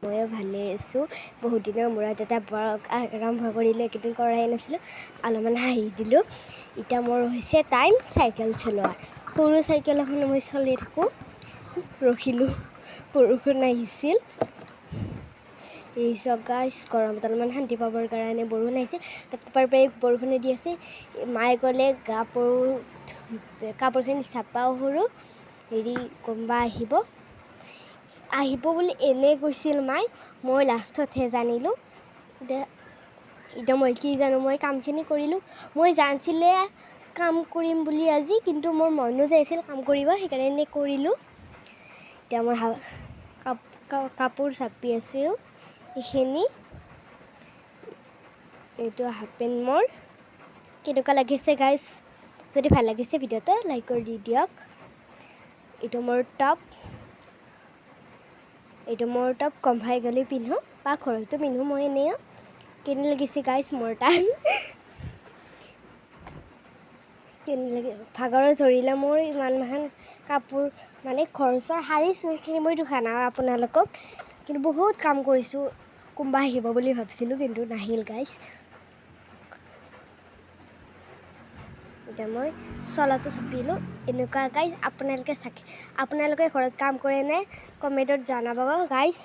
ময়ো ভালে আছোঁ। বহুত দিনৰ মূৰত এটা ব্লগ আৰম্ভ কৰিলোঁ, এইকেইদিন কৰাই নাছিলোঁ, অলপমান হাঁহি দিলোঁ। এতিয়া মোৰ হৈছে টাইম চাইকেল চলোৱাৰ। সৰু চাইকেল এখন মই চলাই থাকোঁ। ৰখিলোঁ, বৰষুণ আহিছিল। এই গাইছ গৰমত অলপমান শান্তি পাবৰ কাৰণে বৰষুণ আহিছে। ৰাতিপুৱাৰ পৰাই বৰষুণে দি আছে। মায়ে ক'লে কাপোৰখিনি চাপাও সৰু কোনোবা আহিব বুলি এনেই কৈছিল মায়ে, মই লাষ্টতহে জানিলোঁ। এতিয়া মই কি জানো, মই কামখিনি কৰিলোঁ। মই জানিছিলে কাম কৰিম বুলি আজি, কিন্তু মোৰ মনো যাইছিল কাম কৰিব, সেইকাৰণে কৰিলোঁ। এতিয়া মই কাপোৰ চাপি আছোঁ। এইখিনি এইটো হাফ পেণ্ট মোৰ। কেনেকুৱা লাগিছে গাইছ? যদি ভাল লাগিছে ভিডিঅ'টো লাইক কৰি দি দিয়ক। এইটো মোৰ টপ কমফাই গ'লে পিন্ধো বা ঘৰতো পিন্ধো মই এনেও। কেনে লাগিছে গাইছ মোৰ টান? ভাগৰত ধৰিলে মোৰ ইমানমান কাপোৰ মানে ঘৰ-চৰ সাৰিছোঁ, সেইখিনি মই দেখা নাই আপোনালোকক, কিন্তু বহুত কাম কৰিছোঁ। কোনোবা আহিব বুলি ভাবিছিলোঁ, কিন্তু নাহিল গাইছ। এতিয়া মই চলাটো চাপিলোঁ। এনেকুৱা গাইছ আপোনালোকে ঘৰত কাম কৰেনে? কমেণ্টত জনাব গাইছ।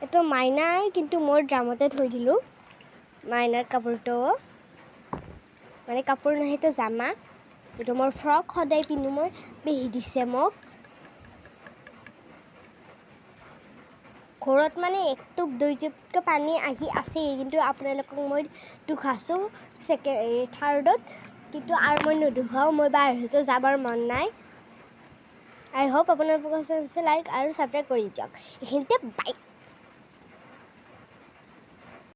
এইটো মাইনাৰ, কিন্তু মোৰ ড্ৰামতে থৈ দিলোঁ মাইনাৰ কাপোৰটো। মানে কাপোৰ নহয়, সেইটো জামা। এইটো মোৰ ফ্ৰক, সদায় পিন্ধো মই, পেহী দিছে মোক। ঘৰত মানে একটুপ দুই টোপকৈ পানী আহি আছেই, কিন্তু আপোনালোকক মই দুখাছোঁ থাৰ্ডত, কিন্তু আৰু মই নুধুখাওঁ। মই বাহিৰতো যাবৰ মন নাই। আই হোপ আপোনালোকৰ লাইক আৰু ছাবস্ক্ৰাইব কৰি দিয়ক। এইখিনিতে বাই।